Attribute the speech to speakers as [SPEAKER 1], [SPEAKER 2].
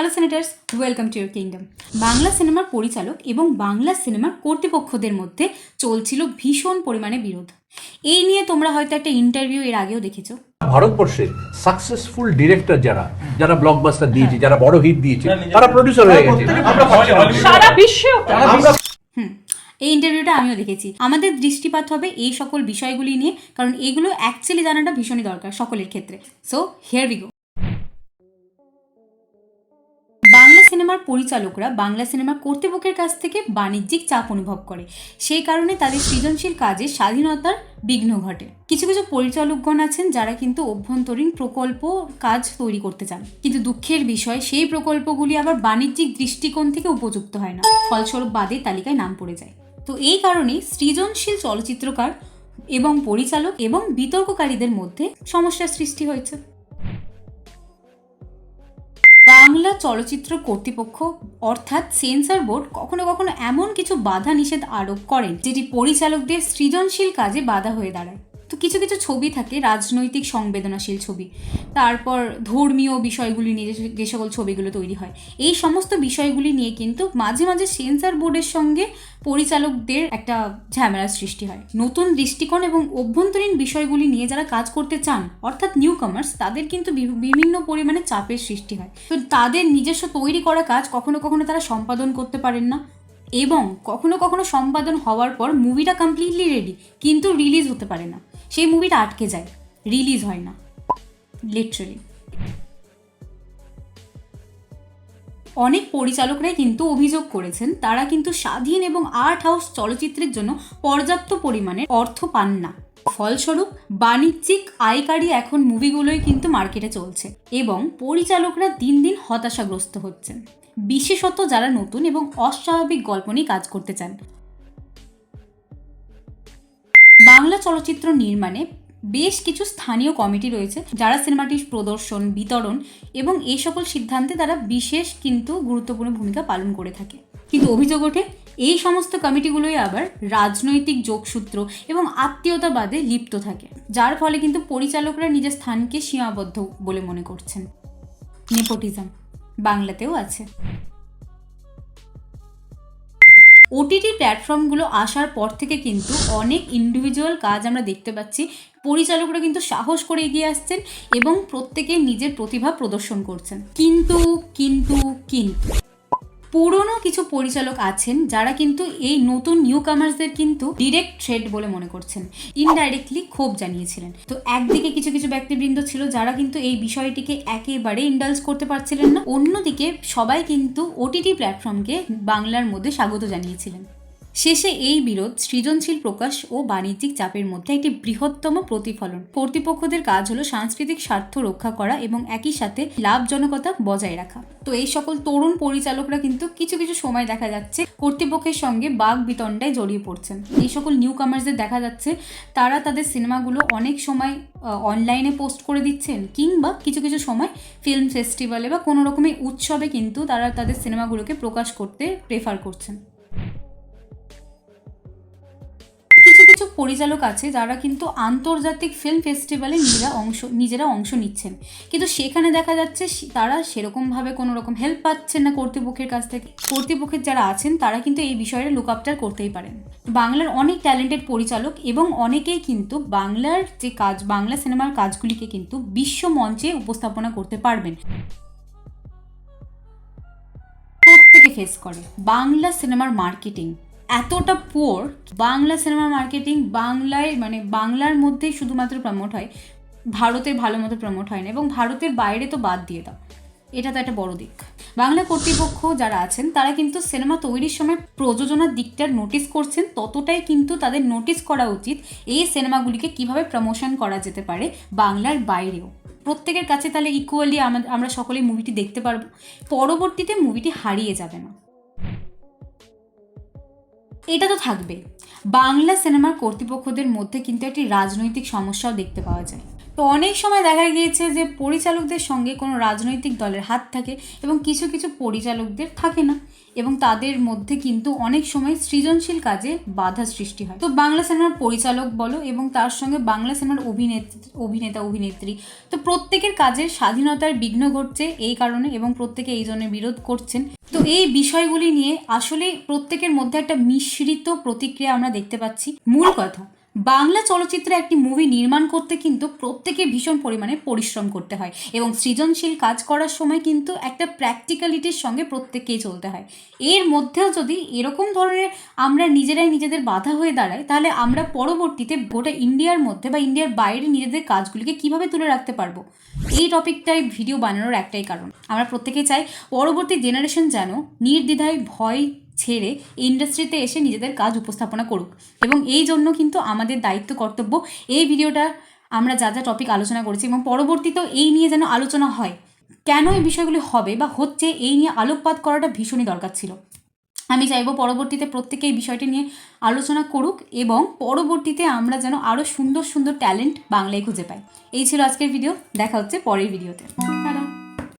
[SPEAKER 1] Hello senators, welcome to your kingdom. Bangla সিনেমার পরিচালক এবং বাংলা সিনেমার কর্তৃপক্ষদের মধ্যে চলছিল ভীষণ পরিমাণে বিরোধ। এই নিয়ে তোমরা হয়তো একটা ইন্টারভিউ এর আগেও দেখেছো।
[SPEAKER 2] ভারতবর্ষে সাকসেসফুল ডিরেক্টর যারা যারা ব্লকবাস্টার দিয়েছে, যারা বড় হিট দিয়েছে, তারা প্রডিউসার হয়ে গেছে
[SPEAKER 3] সারা বিশ্বে।
[SPEAKER 1] এই ইন্টারভিউটা আমিও দেখেছি। আমাদের দৃষ্টিপাত হবে এই সকল বিষয়গুলি নিয়ে, কারণ এগুলো অ্যাকচুয়ালি জানাটা ভীষণই দরকার সকলের ক্ষেত্রে। So here we go. Bangla সিনেমার পরিচালকরা বাংলা সিনেমার কর্তৃপক্ষের কাছ থেকে বাণিজ্যিক চাপ অনুভব করে, সেই কারণে তাদের সৃজনশীল কাজে স্বাধীনতার বিঘ্ন ঘটে। কিছু কিছু পরিচালকগণ আছেন যারা কিন্তু অভ্যন্তরীণ প্রকল্প কাজ তৈরি করতে চান, কিন্তু দুঃখের বিষয় সেই প্রকল্পগুলি আবার বাণিজ্যিক দৃষ্টিকোণ থেকে উপযুক্ত হয় না, ফলস্বরূপ বাদে তালিকায় নাম পড়ে যায়। তো এই কারণেই সৃজনশীল চলচ্চিত্রকার এবং পরিচালক এবং বিতর্ককারীদের মধ্যে সমস্যার সৃষ্টি হয়েছে। বাংলা চলচ্চিত্র কর্তৃপক্ষ অর্থাৎ সেন্সর বোর্ড কখনো কখনো এমন কিছু বাধা নিষেধ আরোপ করেন যেটি পরিচালকদের সৃজনশীল কাজে বাধা হয়ে দাঁড়ায়। তো কিছু কিছু ছবি থাকে রাজনৈতিক সংবেদনশীল ছবি, তারপর ধর্মীয় বিষয়গুলি নিয়ে যে সকল ছবিগুলো তৈরি হয়, এই সমস্ত বিষয়গুলি নিয়ে কিন্তু মাঝে মাঝে সেন্সর বোর্ডের সঙ্গে পরিচালকদের একটা ঝামেলার সৃষ্টি হয়। নতুন দৃষ্টিকোণ এবং অভ্যন্তরীণ বিষয়গুলি নিয়ে যারা কাজ করতে চান অর্থাৎ নিউ কামার্স, তাদের কিন্তু বিভিন্ন পরিমাণে চাপের সৃষ্টি হয়। তো তাদের নিজস্ব তৈরি করা কাজ কখনো কখনো তারা সম্পাদন করতে পারেন না, এবং কখনো কখনো সম্পাদন হওয়ার পর মুভিটা কমপ্লিটলি রেডি কিন্তু রিলিজ হতে পারে না, সেই মুভিটা আটকে যায়, রিলিজ হয় না লিটারালি। অনেক পরিচালকরাই কিন্তু অভিযোগ করেছেন তারা কিন্তু স্বাধীন এবং আর্ট হাউস চলচ্চিত্রের জন্য পর্যাপ্ত পরিমাণে অর্থ পান না, ফলস্বরূপ বাণিজ্যিক আয়কারী এখন মুভিগুলোই কিন্তু মার্কেটে চলছে এবং পরিচালকরা দিন দিন হতাশাগ্রস্ত হচ্ছেন, বিশেষত যারা নতুন এবং অস্বাভাবিক গল্প নিয়ে কাজ করতে চান। বাংলা চলচ্চিত্র নির্মাণে বেশ কিছু স্থানীয় কমিটি রয়েছে যারা সিনেমাটির প্রদর্শন, বিতরণ এবং এই সকল সিদ্ধান্তে তারা বিশেষ কিন্তু গুরুত্বপূর্ণ ভূমিকা পালন করে থাকে। কিন্তু অভিযোগ ওঠে এই সমস্ত কমিটিগুলোই আবার রাজনৈতিক যোগসূত্র এবং আত্মীয়তাবাদে লিপ্ত থাকে, যার ফলে কিন্তু পরিচালকরা নিজের স্থানকে সীমাবদ্ধ বলে মনে করছেন। নেপোটিজম বাংলাতেও আছে। ওটিটি প্ল্যাটফর্মগুলো আসার পর থেকে কিন্তু অনেক ইন্ডিভিজুয়াল কাজ আমরা দেখতে পাচ্ছি, পরিচালকরা কিন্তু সাহস করে এগিয়ে আসছেন এবং প্রত্যেকে নিজের প্রতিভা প্রদর্শন করছেন। কিন্তু কিন্তু কিন্তু পুরনো কিছু পরিচালক আছেন যারা কিন্তু এই নতুন নিউ কামার্সদের কিন্তু ডিরেক্ট থ্রেট বলে মনে করছেন, ইনডাইরেক্টলি ক্ষোভ জানিয়েছিলেন। তো একদিকে কিছু কিছু ব্যক্তিবৃন্দ ছিল যারা কিন্তু এই বিষয়টিকে একেবারে ইন্ডালজ করতে পারছিলেন না, অন্যদিকে সবাই কিন্তু ওটিটি প্ল্যাটফর্মকে বাংলার মধ্যে স্বাগত জানিয়েছিলেন। শেষে এই বিরোধ সৃজনশীল প্রকাশ ও বাণিজ্যিক চাপের মধ্যে একটি বৃহত্তম প্রতিফলন। কর্তৃপক্ষদের কাজ হলো সাংস্কৃতিক স্বার্থ রক্ষা করা এবং একই সাথে লাভজনকতা বজায় রাখা। তো এই সকল তরুণ পরিচালকরা কিন্তু কিছু কিছু সময় দেখা যাচ্ছে কর্তৃপক্ষের সঙ্গে বাগ বিতণ্ডায় জড়িয়ে পড়ছেন। এই সকল নিউ কামার্সদের দেখা যাচ্ছে তারা তাদের সিনেমাগুলো অনেক সময় অনলাইনে পোস্ট করে দিচ্ছেন, কিংবা কিছু কিছু সময় ফিল্ম ফেস্টিভ্যালে বা কোনো রকমের উৎসবে কিন্তু তারা তাদের সিনেমাগুলোকে প্রকাশ করতে প্রেফার করছেন। কিছু কিছু পরিচালক আছে যারা কিন্তু আন্তর্জাতিক ফিল্ম ফেস্টিভ্যালে নিজেরা অংশ নিচ্ছেন, কিন্তু সেখানে দেখা যাচ্ছে তারা সেরকমভাবে কোনো রকম হেল্প পাচ্ছেন না কর্তৃপক্ষের কাছ থেকে। কর্তৃপক্ষের যারা আছেন তারা কিন্তু এই বিষয়ে লুক আপটার করতেই পারেন। বাংলার অনেক ট্যালেন্টেড পরিচালক এবং অনেকেই কিন্তু বাংলার যে কাজ, বাংলা সিনেমার কাজগুলিকে কিন্তু বিশ্ব মঞ্চে উপস্থাপনা করতে পারবেন। প্রত্যেকে ফেস করে বাংলা সিনেমার মার্কেটিং এতটা পুয়ার, বাংলা সিনেমা মার্কেটিং বাংলায় মানে বাংলার মধ্যেই শুধুমাত্র প্রমোট হয়, ভারতে ভালো মতো প্রমোট হয় না, এবং ভারতের বাইরে তো বাদ দিয়ে দাও, এটা তো একটা বড় দিক। বাংলা কর্তৃপক্ষ যারা আছেন তারা কিন্তু সিনেমা তৈরির সময় প্রযোজনার দিকটার নোটিস করছেন, ততটাই কিন্তু তাদের নোটিস করা উচিত এই সিনেমাগুলিকে কিভাবে প্রমোশন করা যেতে পারে বাংলার বাইরেও। প্রত্যেকের কাছে তাহলে ইকুয়ালি আমরা সকলেই মুভিটি দেখতে পারবো, পরবর্তীতে মুভিটি হারিয়ে যাবে না। এটা তো থাকবে। বাংলা সিনেমার কর্তৃপক্ষদের মধ্যে কিন্তু একটি রাজনৈতিক সমস্যাও দেখতে পাওয়া যায়। তো তো অনেক সময় দেখা গিয়েছে যে পরিচালকদের সঙ্গে কোনো রাজনৈতিক দলের হাত থাকে এবং কিছু কিছু পরিচালকদের থাকে না, এবং তাদের মধ্যে কিন্তু অনেক সময় সৃজনশীল কাজে বাধা সৃষ্টি হয়। তো বাংলা সিনেমার পরিচালক বলো এবং তার সঙ্গে বাংলা সিনেমার অভিনেতা অভিনেত্রী, তো প্রত্যেকের কাজের স্বাধীনতার বিঘ্ন ঘটছে এই কারণে, এবং প্রত্যেকে এই জন্য বিরোধ করছেন। তো এই বিষয়গুলি নিয়ে আসলে প্রত্যেকের মধ্যে একটা মিশ্রিত প্রতিক্রিয়া আমরা দেখতে পাচ্ছি। মূল কথা, বাংলা চলচ্চিত্রে একটি মুভি নির্মাণ করতে কিন্তু প্রত্যেকে ভীষণ পরিমাণে পরিশ্রম করতে হয়, এবং সৃজনশীল কাজ করার সময় কিন্তু একটা প্র্যাকটিক্যালিটির সঙ্গে প্রত্যেককেই চলতে হয়। এর মধ্যেও যদি এরকম ধরনের আমরা নিজেরাই নিজেদের বাধা হয়ে দাঁড়াই, তাহলে আমরা পরবর্তীতে গোটা ইন্ডিয়ার মধ্যে বা ইন্ডিয়ার বাইরে নিজেদের কাজগুলিকে কিভাবে তুলে রাখতে পারবো। এই টপিকটাই ভিডিও বানানোর একটাই কারণ, আমরা প্রত্যেকে চাই পরবর্তী জেনারেশন যেন নির্দ্বিধায় ভয় ছেড়ে ইন্ডাস্ট্রিতে এসে নিজেদের কাজ উপস্থাপনা করুক, এবং এই জন্য কিন্তু আমাদের দায়িত্ব কর্তব্য এই ভিডিওটা আমরা যা যা টপিক আলোচনা করেছি এবং পরবর্তীতেও এই নিয়ে যেন আলোচনা হয়। কেন এই বিষয়গুলি হবে বা হচ্ছে এই নিয়ে আলোকপাত করাটা ভীষণই দরকার ছিল। আমি চাইবো পরবর্তীতে প্রত্যেকে এই বিষয়টি নিয়ে আলোচনা করুক, এবং পরবর্তীতে আমরা যেন আরও সুন্দর সুন্দর ট্যালেন্ট বাংলায় খুঁজে পাই। এই ছিল আজকের ভিডিও, দেখা হচ্ছে পরের ভিডিওতে।